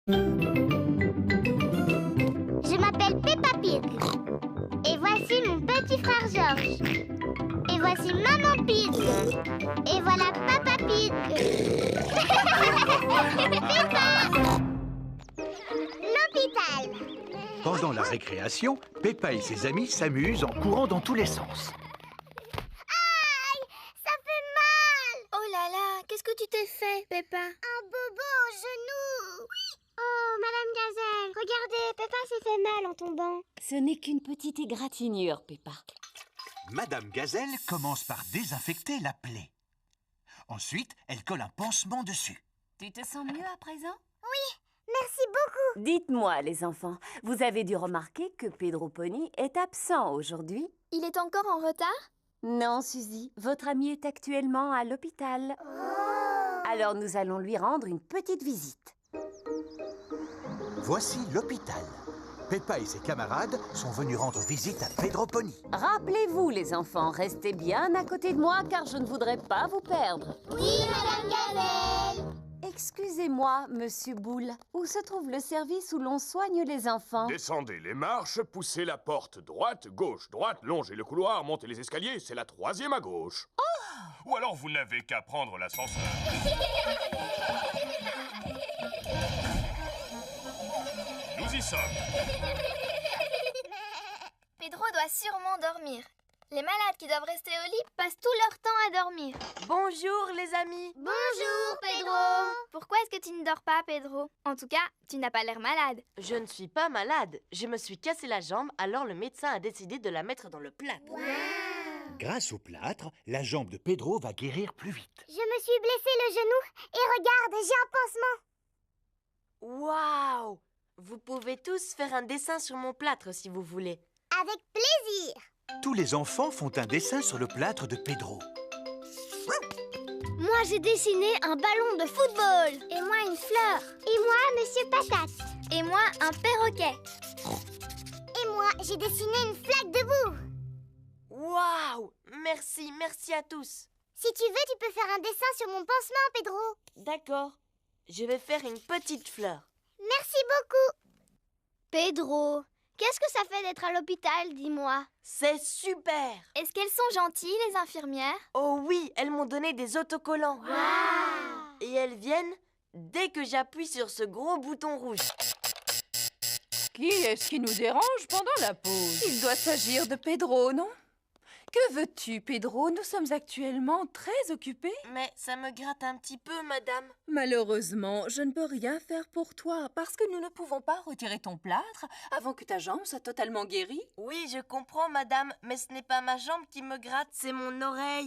Je m'appelle Peppa Pig. Et voici mon petit frère George. Et voici Maman Pig. Et voilà Papa Pig. Peppa! L'hôpital. Pendant la récréation, Peppa et ses amis s'amusent en courant dans tous les sens. Aïe! Ça fait mal! Oh là là, qu'est-ce que tu t'es fait, Peppa? Un bobo au genou. Oui. Oh, Madame Gazelle, regardez, Peppa s'est fait mal en tombant. Ce n'est qu'une petite égratignure, Peppa. Madame Gazelle commence par désinfecter la plaie. Ensuite, elle colle un pansement dessus. Tu te sens mieux à présent? Merci beaucoup. Dites-moi, les enfants, vous avez dû remarquer que Pedro Pony est absent aujourd'hui? Il est encore en retard? Non, Suzy, votre ami est actuellement à l'hôpital. Alors nous allons lui rendre une petite visite. Voici l'hôpital. Peppa et ses camarades sont venus rendre visite à Pedro Pony. Rappelez-vous, les enfants, restez bien à côté de moi car je ne voudrais pas vous perdre. Oui, Madame Gazelle. Excusez-moi, Monsieur Boule, où se trouve le service où l'on soigne les enfants? Descendez les marches, poussez la porte droite, gauche, droite, longez le couloir, montez les escaliers, c'est la 3e à gauche. Ou alors vous n'avez qu'à prendre l'ascenseur. Nous y sommes. Pedro doit sûrement dormir. Les malades qui doivent rester au lit passent tout leur temps à dormir. Bonjour les amis. Bonjour, Pedro. Pourquoi est-ce que tu ne dors pas, Pedro? En tout cas, tu n'as pas l'air malade. Je ne suis pas malade. Je me suis cassé la jambe, alors le médecin a décidé de la mettre dans le plâtre. Grâce au plâtre, la jambe de Pedro va guérir plus vite. Je me suis blessé le genou et regarde, j'ai un pansement. Waouh! Vous pouvez tous faire un dessin sur mon plâtre si vous voulez. Avec plaisir. Tous les enfants font un dessin sur le plâtre de Pedro. Moi, j'ai dessiné un ballon de football. Et moi, une fleur. Et moi, Monsieur Patate. Et moi, un perroquet. Et moi, j'ai dessiné une flaque de boue. Waouh! Merci à tous. Si tu veux, tu peux faire un dessin sur mon pansement, Pedro. D'accord. Je vais faire une petite fleur. Merci beaucoup. Pedro, qu'est-ce que ça fait d'être à l'hôpital, dis-moi? C'est super! Est-ce qu'elles sont gentilles, les infirmières? Oh oui, elles m'ont donné des autocollants. Et elles viennent dès que j'appuie sur ce gros bouton rouge. Qui est-ce qui nous dérange pendant la pause? Il doit s'agir de Pedro, non? Que veux-tu, Pedro? Nous sommes actuellement très occupés. Mais ça me gratte un petit peu, madame. Malheureusement, je ne peux rien faire pour toi parce que nous ne pouvons pas retirer ton plâtre avant que ta jambe soit totalement guérie. Oui, je comprends, madame, mais ce n'est pas ma jambe qui me gratte, c'est mon oreille.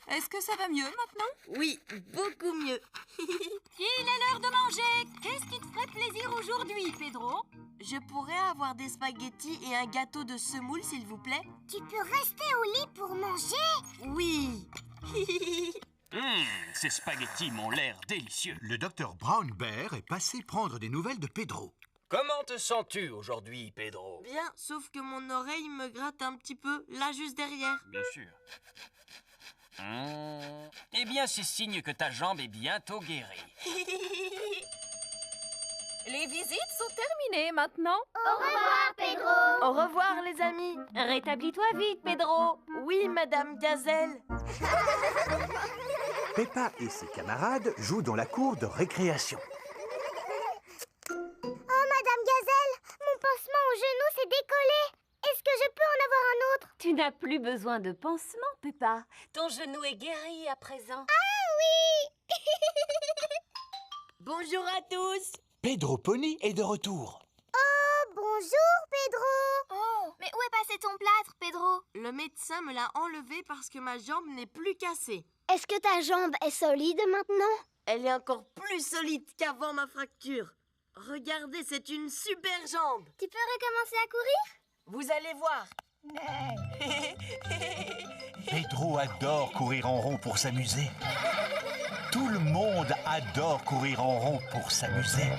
Est-ce que ça va mieux maintenant? Oui, beaucoup mieux. Il est l'heure de manger. Qu'est-ce qui te ferait plaisir aujourd'hui, Pedro? Je pourrais avoir des spaghettis et un gâteau de semoule, s'il vous plaît? Tu peux rester au lit pour manger? Oui. Ces spaghettis m'ont l'air délicieux. Le docteur Brown Bear est passé prendre des nouvelles de Pedro. Comment te sens-tu aujourd'hui, Pedro? Bien, sauf que mon oreille me gratte un petit peu, là juste derrière. Bien sûr. Eh bien, c'est signe que ta jambe est bientôt guérie. Les visites sont terminées maintenant. Au revoir, Pedro. Au revoir, les amis. Rétablis-toi vite, Pedro. Oui, Madame Gazelle. Peppa et ses camarades jouent dans la cour de récréation. Oh, Madame Gazelle, mon pansement au genou s'est décollé. Est-ce que je peux en avoir un autre? Tu n'as plus besoin de pansement, Peppa. Ton genou est guéri à présent. Ah oui. Bonjour à tous. Pedro Pony est de retour. Oh, bonjour, Pedro. Oh, mais où est passé ton plâtre, Pedro? Le médecin me l'a enlevé parce que ma jambe n'est plus cassée. Est-ce que ta jambe est solide maintenant? Elle est encore plus solide qu'avant ma fracture. Regardez, c'est une super jambe. Tu peux recommencer à courir? Vous allez voir. Pedro adore courir en rond pour s'amuser. Tout le monde adore courir en rond pour s'amuser.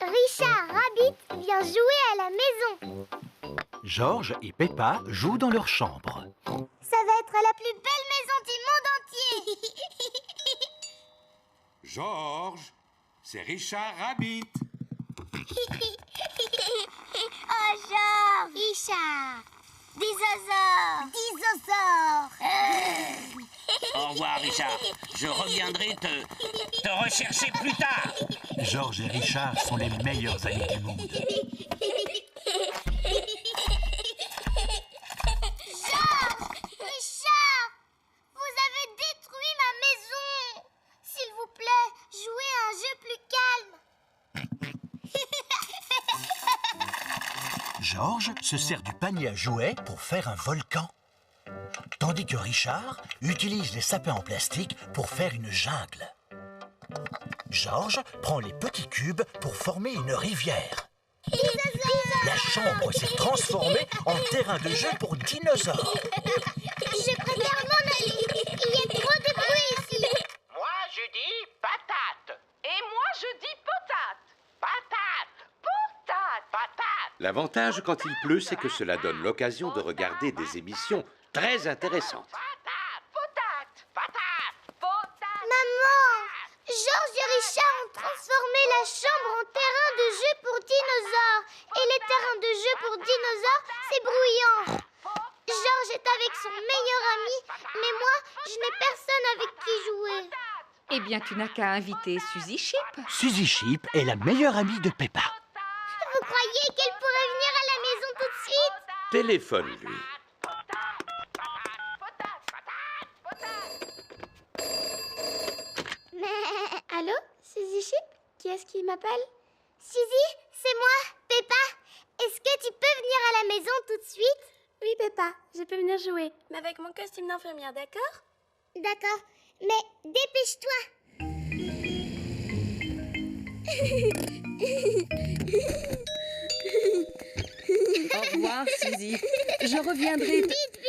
Richard Rabbit vient jouer à la maison. George et Peppa jouent dans leur chambre. Ça va être la plus belle maison du monde entier. Georges, c'est Richard Rabbit. Oh, Georges. Richard. Dinosaure. Au revoir, Richard. Je reviendrai te rechercher plus tard. Georges et Richard sont les meilleurs amis du monde. Georges! Richard! Vous avez détruit ma maison! S'il vous plaît, jouez à un jeu plus calme. Georges se sert du panier à jouets pour faire un volcan. Tandis que Richard utilise les sapins en plastique pour faire une jungle. Georges prend les petits cubes pour former une rivière. La chambre s'est transformée en terrain de jeu pour dinosaures. Je préfère m'en aller. Il y a trop de bruit ici. Moi, je dis patate. Et moi, je dis potate. Patate. Potate. L'avantage quand il pleut, c'est que cela donne l'occasion de regarder des émissions très intéressantes. Maman, Georges et Richard ont transformé la chambre en terrain de jeu pour dinosaures. Et les terrains de jeu pour dinosaures, c'est bruyant. Georges est avec son meilleur ami, mais moi, je n'ai personne avec qui jouer. Eh bien, tu n'as qu'à inviter Suzy Chip. Suzy Chip est la meilleure amie de Peppa. Vous croyez qu'elle pourrait venir à la maison tout de suite? Téléphone-lui. Allô, Suzy Chip? Qui est-ce qui m'appelle? Suzy, c'est moi, Peppa. Est-ce que tu peux venir à la maison tout de suite? Oui, Peppa, je peux venir jouer, mais avec mon costume d'infirmière, d'accord? D'accord, mais dépêche-toi. Au revoir, Suzy. Je reviendrai Vite,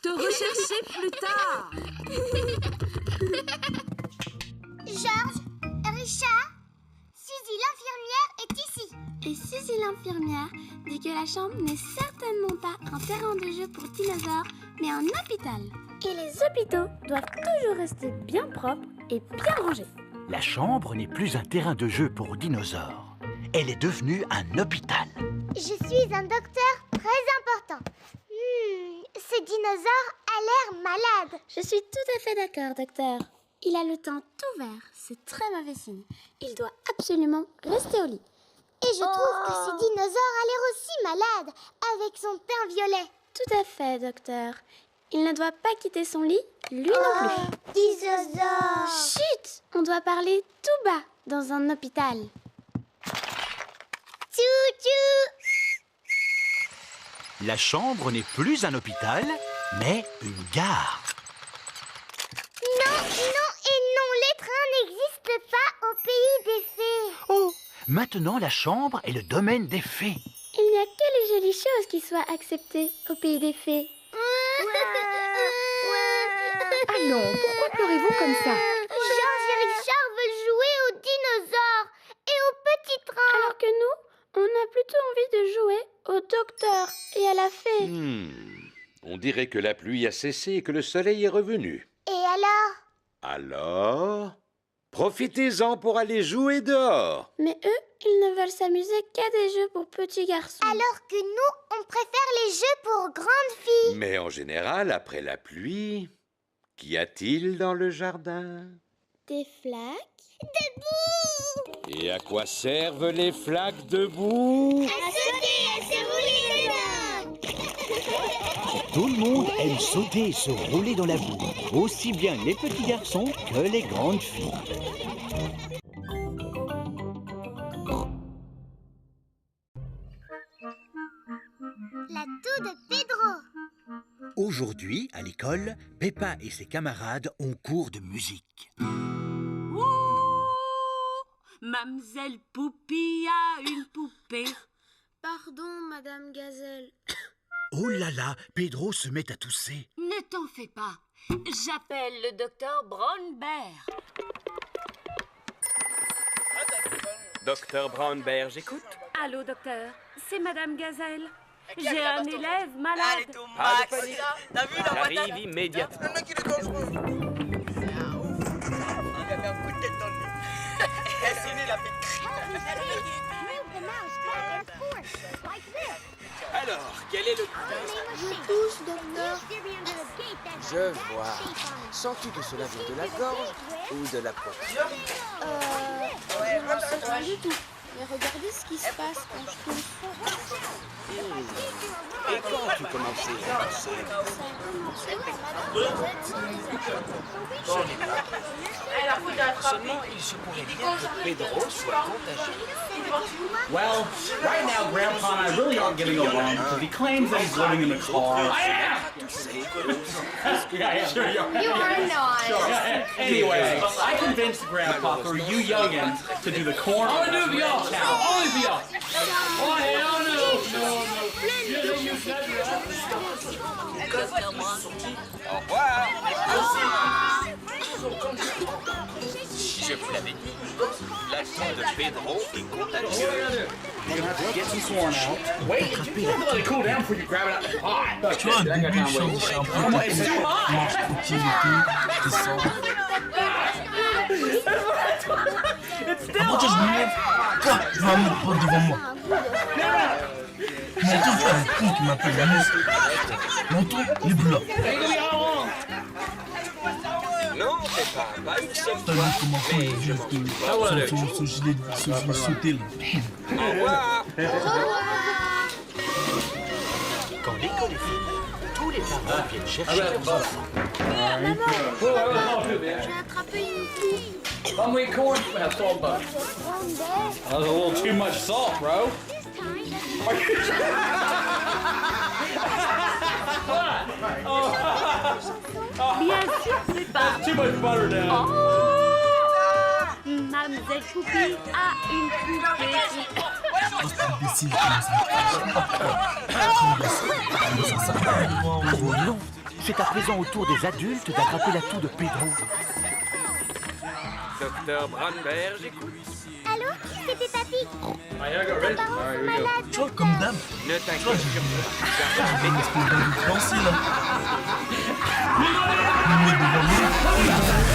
te rechercher plus tard. Georges, Richard, Suzy l'infirmière est ici. Et Suzy l'infirmière dit que la chambre n'est certainement pas un terrain de jeu pour dinosaures, mais un hôpital. Et les hôpitaux doivent toujours rester bien propres et bien rangés. La chambre n'est plus un terrain de jeu pour dinosaures. Elle est devenue un hôpital. Je suis un docteur très important. Ce dinosaure a l'air malade. Je suis tout à fait d'accord, docteur. Il a le teint tout vert, c'est très mauvais signe. Il doit absolument rester au lit. Et je trouve que ce dinosaure a l'air aussi malade, avec son teint violet. Tout à fait, docteur. Il ne doit pas quitter son lit, lui non plus. Dinosaure! Chut! On doit parler tout bas dans un hôpital. Tchou-tchou! La chambre n'est plus un hôpital, mais une gare. Non, les trains n'existent pas au pays des fées. Oh, maintenant la chambre est le domaine des fées. Il n'y a que les jolies choses qui soient acceptées au pays des fées. Allons, pourquoi pleurez-vous comme ça? Georges et Richard veulent jouer aux dinosaures et aux petits trains. Alors que nous, on a plutôt envie de jouer au docteur et à la fée. On dirait que la pluie a cessé et que le soleil est revenu. Et alors? Alors, profitez-en pour aller jouer dehors. Mais eux, ils ne veulent s'amuser qu'à des jeux pour petits garçons. Alors que nous, on préfère les jeux pour grandes filles. Mais en général, après la pluie, qu'y a-t-il dans le jardin? Des flaques. Et à quoi servent les flaques de boue? À sauter, à se rouler dedans. Tout le monde aime sauter et se rouler dans la boue, aussi bien les petits garçons que les grandes filles. La toux de Pedro. Aujourd'hui, à l'école, Peppa et ses camarades ont cours de musique. Mamselle Poupie a une poupée. Pardon, Madame Gazelle. Oh là là, Pedro se met à tousser. Ne t'en fais pas. J'appelle le docteur Brownbear. Docteur Brownbear, j'écoute. Allô, docteur. C'est Madame Gazelle. J'ai un élève malade. Pas de panique. T'as vu la J'arrive immédiatement. Le mec, il est dangereux. Il a mis un coup de tête dans le nez. Il a fait Alors, quel est le... Je tousse, docteur. Je vois. Sens-tu que cela vient de la gorge ou de la poitrine? Non, c'est rien du tout. Mais regardez ce qui se passe quand je tousse. Et quand tu commençais à tousser? Seulement, il se pourrait bien que Pedro soit contagieux. Well, right now, Grandpa and I really aren't getting along because he claims that he's living in the car. I am! Yeah, sure you are. You are not. Sure. Anyway, I convinced Grandpa for you youngins to do the corner. I want to do y'all town. Only for y'all. Oh, hell no. You said Au revoir. Je vous l'avais dit, la toux de Pedro est contagieuse. You're gonna have to get some corn out. Wait, you have to let it cool down before you grab it out of the pot. Tu vois, au début, Charles, c'est un peu comme mange tranquille et tout, descend. Après, je me lève. Quoi? Je vois un mec pas devant moi. Menton, tu as un con qui m'appelle la messe. Menton, les bleus. Non, c'est pas une seule T'as vu comment il vient de ce gilet sauté là. Au revoir. Quand l'école est finie, tous les parents viennent chercher leurs enfants. J'ai attrapé une toux. How many corn? About 12 bucks. That was a little too much salt, bro. Bien sûr, c'est pas. Too much butter down. Mademoiselle Poupie a une poupée. Imbécile, Oh non, c'est à présent au tour des adultes d'attraper la toux de Pedro. Docteur Brandberg, j'écoute. Allô? C'était papy. Ready? tu vois, comme d'hab. Ne t'inquiète surtout. Parce qu'on va nous danser là. Le mec devant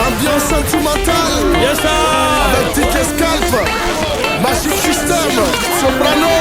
Ambiance sentimentale. Yes, sir. Avec Tic Scalp, Magic System, Soprano.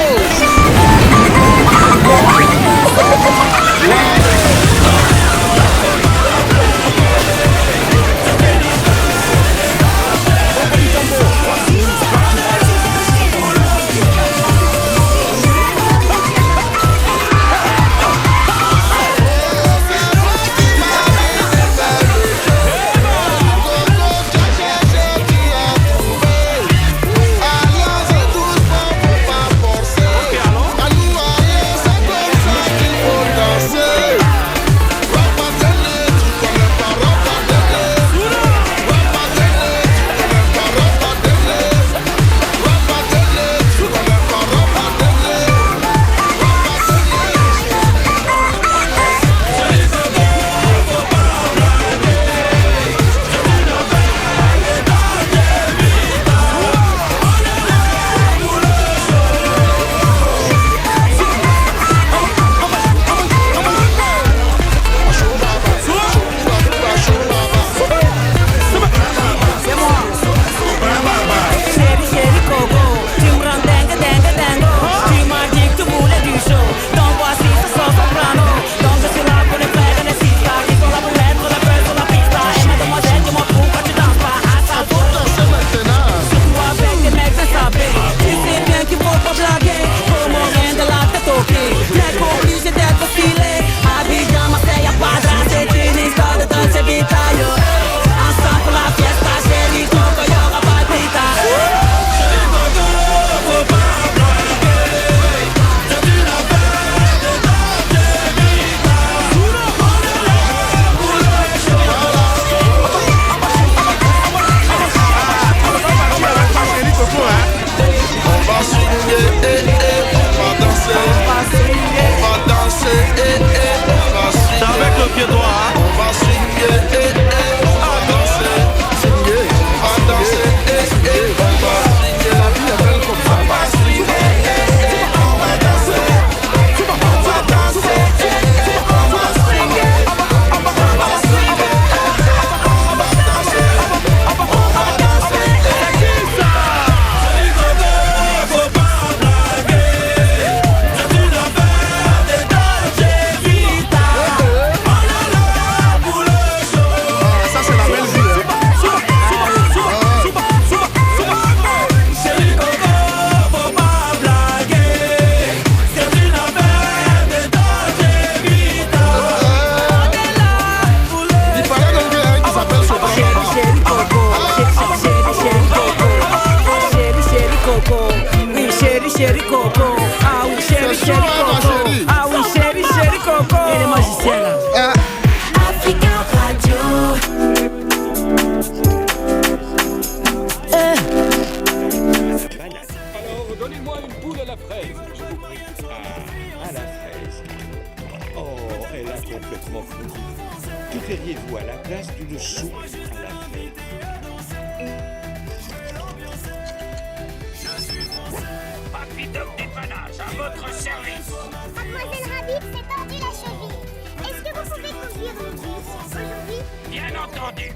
votre service. Mademoiselle Rabbit s'est tordue la cheville. Est-ce que vous pouvez conduire le bus aujourd'hui? Bien entendu.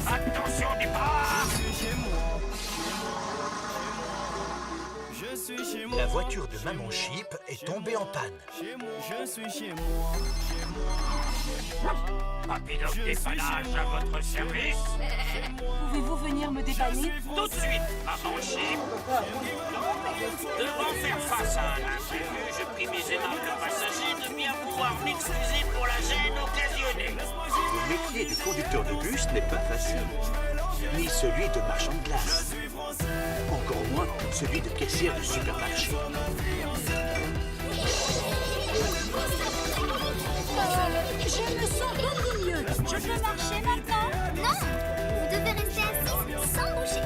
Attention, départ. La voiture de Maman Chip est tombée en panne. Rapido dépannage à votre service. Pouvez-vous venir me dépanner? Tout de suite, Maman Chip. Devant faire face à un imprévu, je prie mes aimables passagers de bien vouloir m'excuser pour la gêne occasionnée. Le métier de conducteur de bus n'est pas facile, ni celui de marchand de glace. Encore moins celui de caissière de supermarché. Je me sens beaucoup mieux. Je peux marcher maintenant? Non, vous devez rester assise sans bouger.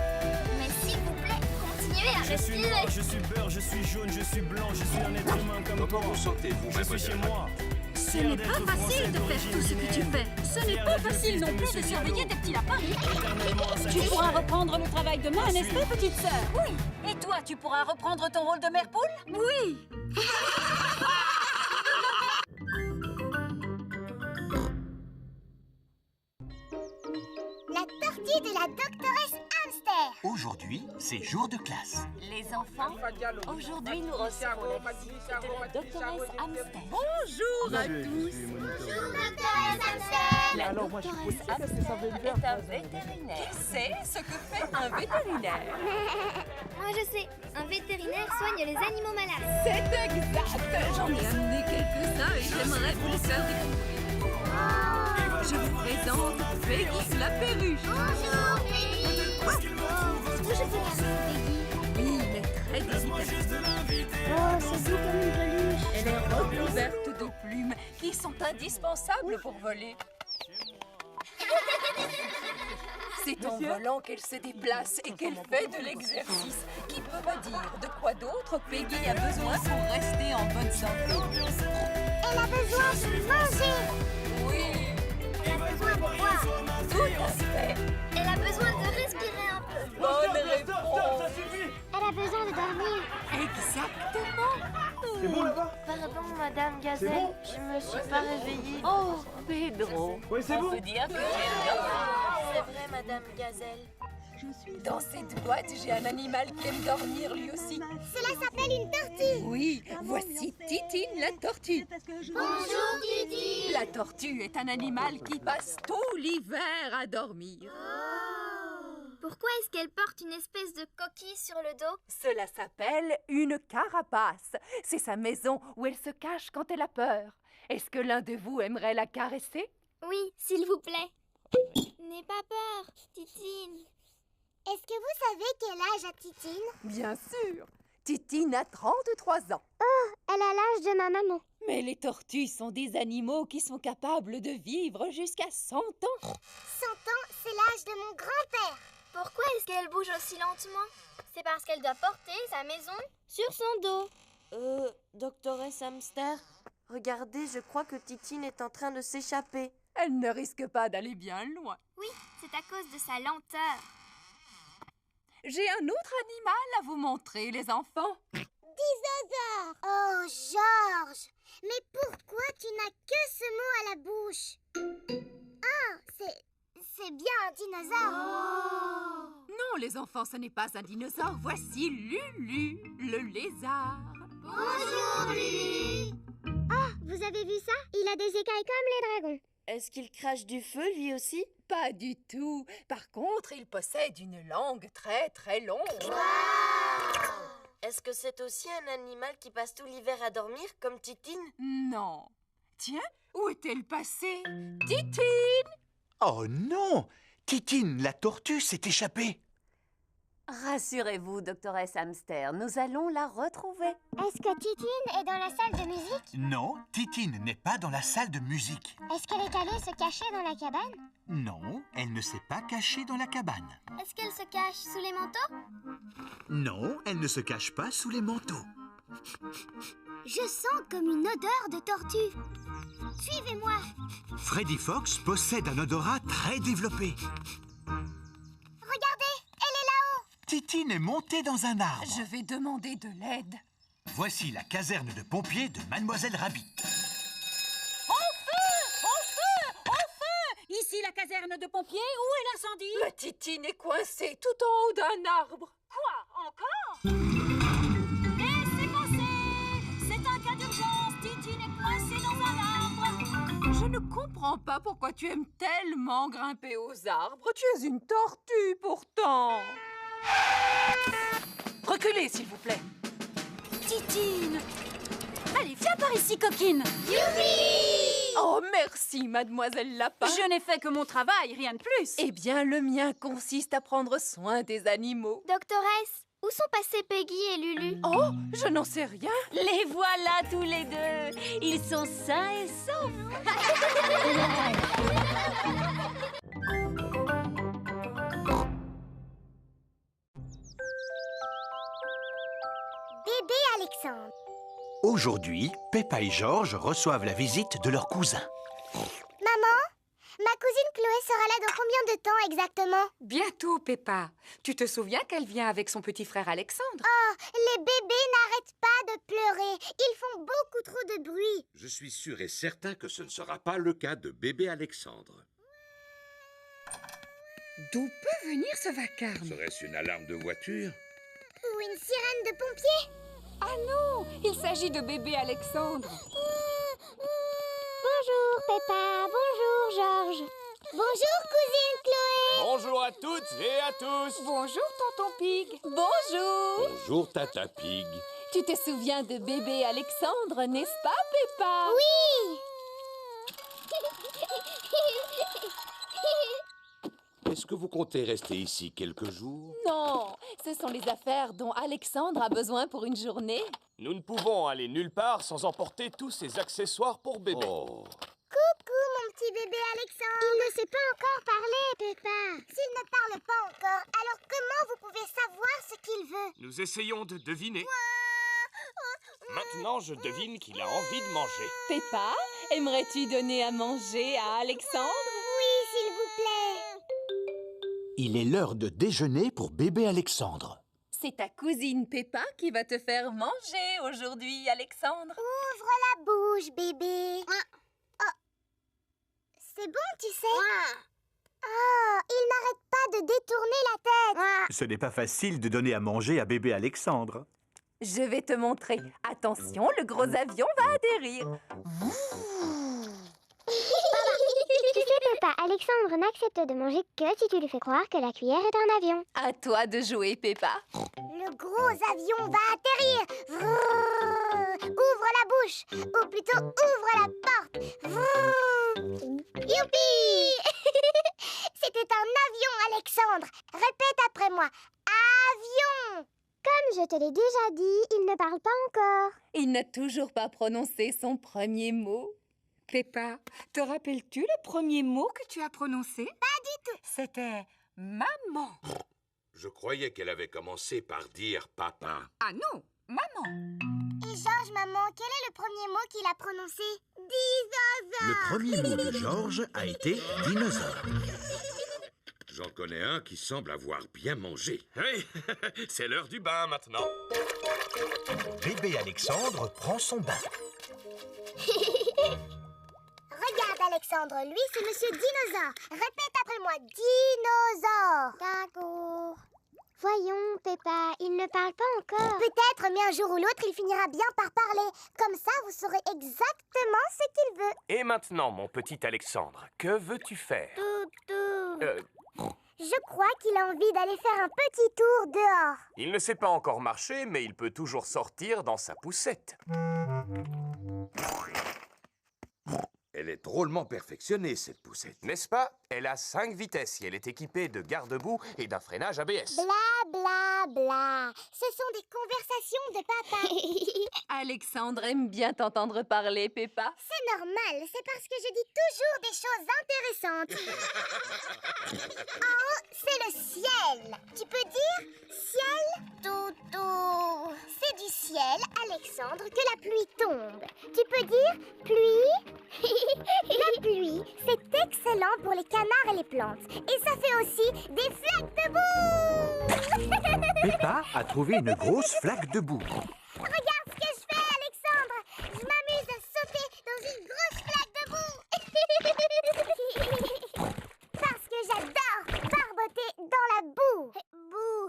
Mais s'il vous plaît, continuez à respirer. Je suis beurre, je suis jaune, je suis blanc, je suis un être humain comme toi. Comment vous sentez-vous, Chez moi. Ce n'est pas facile de faire tout ce que tu fais. Ce n'est pas facile non plus de surveiller tes petits lapins. Tu pourras reprendre le travail demain, n'est-ce pas, petite sœur? Oui. Et toi, tu pourras reprendre ton rôle de mère poule? Oui. La tortue de la doctoresse Hamster. Aujourd'hui, c'est jour de classe. Les enfants, aujourd'hui nous recevons la visite de la doctoresse Hamster. Bonjour à tous. Bonjour, doctoresse Hamster. La doctoresse Hamster est un vétérinaire. Qui sait ce que fait un vétérinaire? Moi je sais, un vétérinaire soigne les animaux malades. C'est exact. J'en ai amené quelques-uns et j'aimerais vous les faire découvrir. Je vous présente Peggy la perruche. Bonjour, Peggy. Est-ce que je peux faire Oui, mais très délicate. Oh, c'est doux comme une peluche. Elle est recouverte de plumes qui sont indispensables pour voler. C'est en volant qu'elle se déplace et qu'elle fait de l'exercice. Qui peut me dire de quoi d'autre Peggy a besoin pour rester en bonne santé? Elle a besoin de manger. Oui, Elle a besoin de boire. tout à fait. Elle a besoin de respirer un peu. Bonne réponse. Elle a besoin de dormir. Exactement. C'est bon là-bas? Pardon, Madame Gazelle, je me suis pas réveillée. Oh, Pedro. Oui, c'est On bon. peut dire que tu es dormir. C'est vrai, Madame Gazelle. Dans cette boîte, j'ai un animal qui aime dormir lui aussi. Cela s'appelle une tortue. Oui, voici Titine la tortue. Bonjour, Titi. La tortue est un animal qui passe tout l'hiver à dormir. Pourquoi est-ce qu'elle porte une espèce de coquille sur le dos? Cela s'appelle une carapace. C'est sa maison où elle se cache quand elle a peur. Est-ce que l'un de vous aimerait la caresser? Oui, s'il vous plaît. N'aie pas peur, Titine. Est-ce que vous savez quel âge a Titine? Bien sûr. Titine a 33 ans. Oh, elle a l'âge de ma maman. Mais les tortues sont des animaux qui sont capables de vivre jusqu'à 100 ans. 100 ans, c'est l'âge de mon grand-père. Pourquoi est-ce qu'elle bouge aussi lentement? C'est parce qu'elle doit porter sa maison sur son dos. Doctoresse Hamster, regardez, je crois que Titine est en train de s'échapper. Elle ne risque pas d'aller bien loin. Oui, c'est à cause de sa lenteur. J'ai un autre animal à vous montrer, les enfants. Dinosaure. Oh, Georges. Mais pourquoi tu n'as que ce mot à la bouche? Ah, c'est bien un dinosaure. Non, les enfants, ce n'est pas un dinosaure. Voici Lulu, le lézard. Bonjour, Lulu. Ah, vous avez vu ça? Il a des écailles comme les dragons. Est-ce qu'il crache du feu, lui aussi? Pas du tout. Par contre, il possède une langue très très longue. Est-ce que c'est aussi un animal qui passe tout l'hiver à dormir, comme Titine? Non. Tiens, où est-elle passée? Titine! Oh non! Titine, la tortue, s'est échappée. Rassurez-vous, doctoresse Hamster, nous allons la retrouver. Est-ce que Titine est dans la salle de musique? Non, Titine n'est pas dans la salle de musique. Est-ce qu'elle est allée se cacher dans la cabane? Non, elle ne s'est pas cachée dans la cabane. Est-ce qu'elle se cache sous les manteaux? Non, elle ne se cache pas sous les manteaux. Je sens comme une odeur de tortue. Suivez-moi. Freddy Fox possède un odorat très développé. Regardez, elle est là-haut. Titine est montée dans un arbre. Je vais demander de l'aide. Voici la caserne de pompiers de Mademoiselle Rabbit. Ici la caserne de pompiers, où est l'incendie? La Titine est coincée tout en haut d'un arbre. Quoi? Encore? Laissez passer! C'est un cas d'urgence, Titine est coincée dans un arbre. Je ne comprends pas pourquoi tu aimes tellement grimper aux arbres. Tu es une tortue pourtant. Reculez, s'il vous plaît. Titine! Allez, viens par ici, coquine! Youpi! Oh, merci, Mademoiselle Lapin. Je n'ai fait que mon travail, rien de plus. Eh bien, le mien consiste à prendre soin des animaux. Doctoresse, où sont passés Peggy et Lulu? Oh, je n'en sais rien. Les voilà tous les deux. Ils sont sains et saufs. Bébé Alexandre. Aujourd'hui, Peppa et George reçoivent la visite de leur cousin. Maman, ma cousine Chloé sera là dans combien de temps exactement? Bientôt, Peppa. Tu te souviens qu'elle vient avec son petit frère Alexandre? Oh, les bébés n'arrêtent pas de pleurer. Ils font beaucoup trop de bruit. Je suis sûr et certain que ce ne sera pas le cas de bébé Alexandre. D'où peut venir ce vacarme? Serait-ce une alarme de voiture? Ou une sirène de pompier? Ah non! Il s'agit de bébé Alexandre. Bonjour Peppa, bonjour Georges. Bonjour cousine Chloé. Bonjour à toutes et à tous. Bonjour, tonton Pig. Bonjour. Bonjour, Tata Pig. Tu te souviens de bébé Alexandre, n'est-ce pas, Peppa? Oui. Est-ce que vous comptez rester ici quelques jours? Non, ce sont les affaires dont Alexandre a besoin pour une journée. Nous ne pouvons aller nulle part sans emporter tous ces accessoires pour bébé. Oh. Coucou mon petit bébé Alexandre. Il ne sait pas encore parler, Peppa. S'il ne parle pas encore, alors comment vous pouvez savoir ce qu'il veut? Nous essayons de deviner. Maintenant, je devine qu'il a envie de manger. Peppa, aimerais-tu donner à manger à Alexandre? Oui, s'il vous plaît. Il est l'heure de déjeuner pour bébé Alexandre. C'est ta cousine Peppa qui va te faire manger aujourd'hui, Alexandre. Ouvre la bouche, bébé. Oh. C'est bon, tu sais. Oh, il n'arrête pas de détourner la tête. Ce n'est pas facile de donner à manger à bébé Alexandre. Je vais te montrer. Attention, le gros avion va atterrir. Tu sais, Peppa, Alexandre n'accepte de manger que si tu lui fais croire que la cuillère est un avion. À toi de jouer, Peppa. Le gros avion va atterrir. Vrrr. Ouvre la bouche. Ou plutôt, ouvre la porte. Vrrr. Youpi. C'était un avion, Alexandre. Répète après moi. Avion. Comme je te l'ai déjà dit, il ne parle pas encore. Il n'a toujours pas prononcé son premier mot. Peppa, te rappelles-tu le premier mot que tu as prononcé? Pas du tout. C'était maman. Je croyais qu'elle avait commencé par dire papa. Ah non, maman. Et Georges, maman, quel est le premier mot qu'il a prononcé? Dinosaure. Le premier mot de Georges a été dinosaure. J'en connais un qui semble avoir bien mangé. Oui, c'est l'heure du bain maintenant. Bébé Alexandre prend son bain. Regarde, Alexandre, lui, c'est Monsieur Dinosaure. Répète après moi, dinosaure. D'accord. Voyons, Peppa, il ne parle pas encore. Peut-être, mais un jour ou l'autre, il finira bien par parler. Comme ça, vous saurez exactement ce qu'il veut. Et maintenant, mon petit Alexandre, que veux-tu faire? Je crois qu'il a envie d'aller faire un petit tour dehors. Il ne sait pas encore marcher, mais il peut toujours sortir dans sa poussette. Elle est drôlement perfectionnée, cette poussette. N'est-ce pas? Elle a 5 vitesses et elle est équipée de garde-boue et d'un freinage ABS. Bla bla bla. Ce sont des conversations de papa. Alexandre aime bien t'entendre parler, Peppa. C'est normal, c'est parce que je dis toujours des choses intéressantes. En haut, c'est le ciel. Tu peux dire ciel, toutou. C'est du ciel, Alexandre, que la pluie tombe. Tu peux dire pluie. La pluie, c'est excellent pour les canards et les plantes. Et ça fait aussi des flaques de boue. Peppa a trouvé une grosse flaque de boue. Regarde ce que je fais, Alexandre. Je m'amuse à sauter dans une grosse flaque de boue. Parce que j'adore barboter dans la boue. Boue.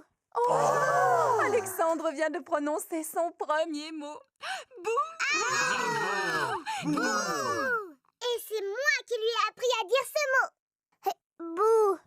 Oh, Alexandre vient de prononcer son premier mot. Bouh! Bouh. Et c'est moi qui lui ai appris à dire ce mot. Bouh.